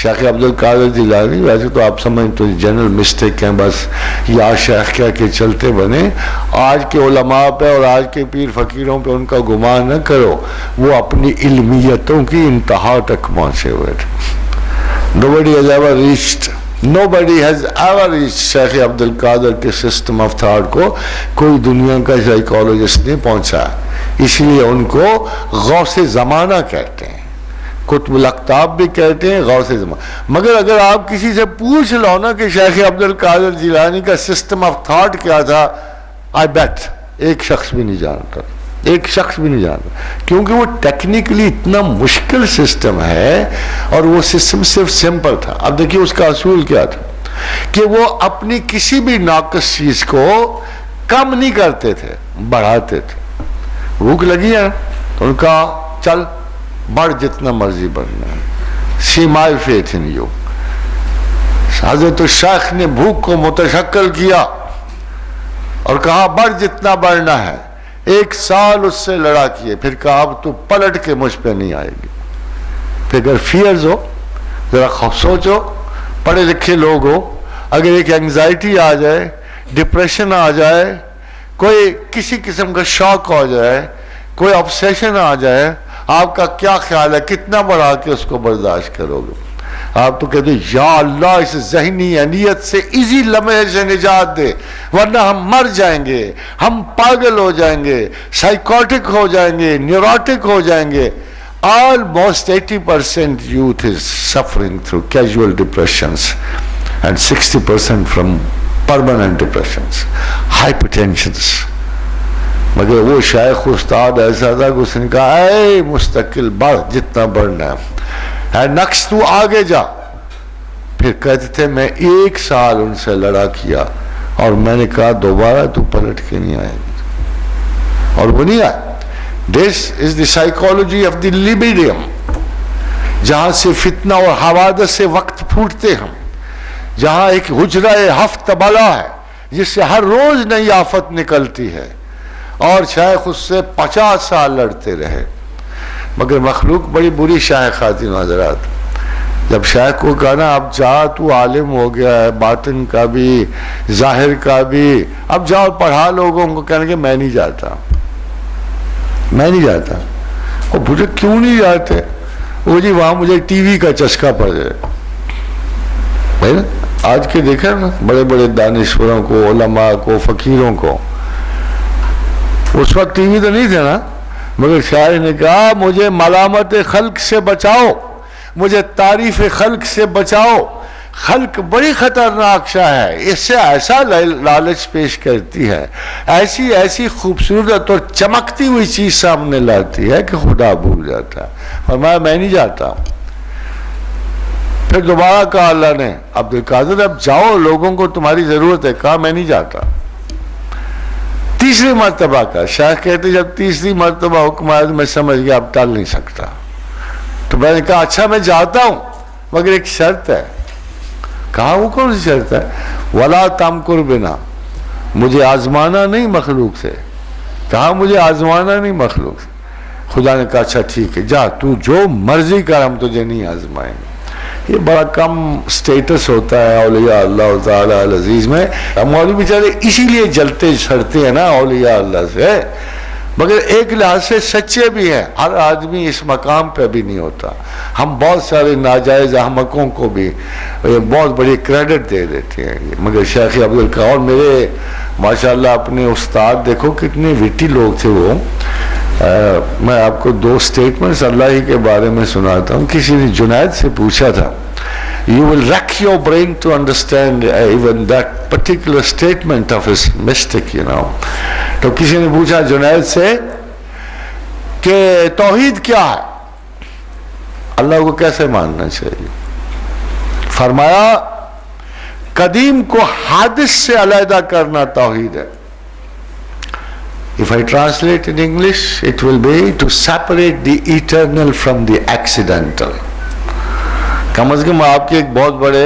شیخ عبد القادر جیلانی ویسے تو آپ سمجھ تو جنرل مسٹیک ہیں، بس یا شیخ کیا کہ چلتے بنے. آج کے علماء پہ اور آج کے پیر فقیروں پہ ان کا گمان نہ کرو، وہ اپنی علمیتوں کی انتہا تک پہنچے ہوئے تھے. Nobody has ever reached شیخ عبد القادر کے سسٹم آف تھاٹ کو کوئی دنیا کا سائیکالوجسٹ نہیں پہنچا. اس لیے ان کو غوث زمانہ کہتے ہیں، قطب الاقطاب بھی کہتے ہیں، غوث زمانہ. مگر اگر آپ کسی سے پوچھ لو نا کہ شیخ عبد القادر جیلانی کا سسٹم آف تھاٹ کیا تھا، آئی بیٹ ایک شخص بھی نہیں جانتا، ایک شخص بھی نہیں جانتا. کیونکہ وہ ٹیکنیکلی اتنا مشکل سسٹم ہے اور وہ سسٹم صرف سمپل تھا. اب دیکھیے اس کا اصول کیا تھا کہ وہ اپنی کسی بھی ناقص چیز کو کم نہیں کرتے تھے، بڑھاتے تھے. بھوک لگی ہے تو ان کا چل بڑھ جتنا مرضی بڑھنا ہے. سی مائی فیتھ ان یو. حضرت الشیخ نے بھوک کو متشکل کیا اور کہا بڑھ جتنا بڑھنا ہے. 1 سال اس سے لڑا کیے، پھر کہا اب تو پلٹ کے مجھ پہ نہیں آئے گی. پھر اگر فیئرز ہو ذرا سوچو، پڑھے لکھے لوگ ہو، اگر ایک اینگزائٹی آ جائے، ڈپریشن آ جائے، کوئی کسی قسم کا شوق ہو جائے، کوئی آبسیشن آ جائے، آپ کا کیا خیال ہے کتنا بڑھا کے اس کو برداشت کرو گے؟ آپ تو کہتے یا اللہ اس ذہنی انیت سے اسی لمحے سے نجات دے، ورنہ ہم مر جائیں گے، ہم پاگل ہو جائیں گے، سائیکوٹک ہو جائیں گے، نیوروٹک ہو جائیں گے. Almost 80% youth is suffering through casual depressions and 60% from permanent depressions, hypertensions. مگر وہ شیخ استاد ایسا تھا کہ اس نے کہا اے مستقل بڑھ جتنا بڑھنا ہے، نقص تو آگے جا. پھر کہتے تھے میں 1 سال ان سے لڑا کیا اور میں نے کہا دوبارہ تو پلٹ کے نہیں آئے گی، اور وہ نہیں آئے. This is the psychology of the libidium، جہاں سے فتنہ اور حوادث سے وقت پھوٹتے ہم، جہاں ایک حجرہ ہفت بلا ہے جس سے ہر روز نئی آفت نکلتی ہے، اور شیخ اس سے 50 سال لڑتے رہے. مگر مخلوق بڑی بری شیخ آتی حضرات. جب شیخ کو کہا نا اب جا تو عالم ہو گیا ہے، باطن کا بھی ظاہر کا بھی، اب جاؤ پڑھا لوگوں کو، کہنے کہ میں نہیں جاتا، میں نہیں جاتا. وہ پوچھے کیوں نہیں جاتے؟ وہ جی وہاں مجھے ٹی وی کا چسکا پڑ جائے. بھائی نا آج کے دیکھا نا بڑے بڑے دانشوروں کو، علماء کو، فقیروں کو، اس وقت ٹی وی تو نہیں تھا نا، مگر شاعر نے کہا مجھے ملامت خلق سے بچاؤ، مجھے تعریف خلق سے بچاؤ، خلق بڑی خطرناک شاہ ہے، اس سے ایسا لالچ پیش کرتی ہے، ایسی ایسی خوبصورت اور چمکتی ہوئی چیز سامنے لاتی ہے کہ خدا بھول جاتا ہے. فرمایا میں نہیں جاتا. پھر دوبارہ کہا اللہ نے عبد القادر اب جاؤ، لوگوں کو تمہاری ضرورت ہے. کہا میں نہیں جاتا. تیسری مرتبہ کا شیخ کہتے جب تیسری مرتبہ حکم آیا تو میں سمجھ گیا اب ٹال نہیں سکتا. تو میں نے کہا اچھا میں جاتا ہوں مگر ایک شرط ہے. کہا وہ کون سی شرط ہے؟ وَلَا تَمْكُرْ بِنَا، مجھے آزمانا نہیں مخلوق سے. کہا مجھے آزمانا نہیں مخلوق سے. خدا نے کہا اچھا ٹھیک ہے جا تو جو مرضی کر، ہم تجھے نہیں آزمائیں گے. یہ بڑا کم سٹیٹس ہوتا ہے اولیاء اللہ تعالیٰ العزیز میں. مولوی بیچارے اسی لیے جلتے چھڑتے ہیں نا اولیاء اللہ سے، مگر ایک لحاظ سے سچے بھی ہیں. ہر آدمی اس مقام پہ بھی نہیں ہوتا. ہم بہت سارے ناجائز احمقوں کو بھی بہت بڑی کریڈٹ دے دیتے ہیں. مگر شیخ عبد القادر اور میرے ماشاءاللہ اپنے استاد دیکھو کتنے وٹی لوگ تھے وہ. میں آپ کو 2 سٹیٹمنٹس اللہ ہی کے بارے میں سناتا ہوں. کسی نے جنید سے پوچھا تھا you will rack your brain to understand even that particular statement of his mystic, you know. تو کسی نے پوچھا جنید سے کہ توحید کیا ہے، اللہ کو کیسے ماننا چاہیے؟ فرمایا قدیم کو حادث سے علیحدہ کرنا توحید ہے. If I translate in English, it will be to separate the eternal from the accidental. کم از کم آپ کے ایک بہت بڑے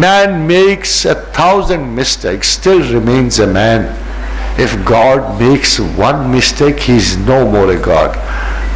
man makes 1,000 mistakes still remains a man, if God makes one mistake he is no more a God।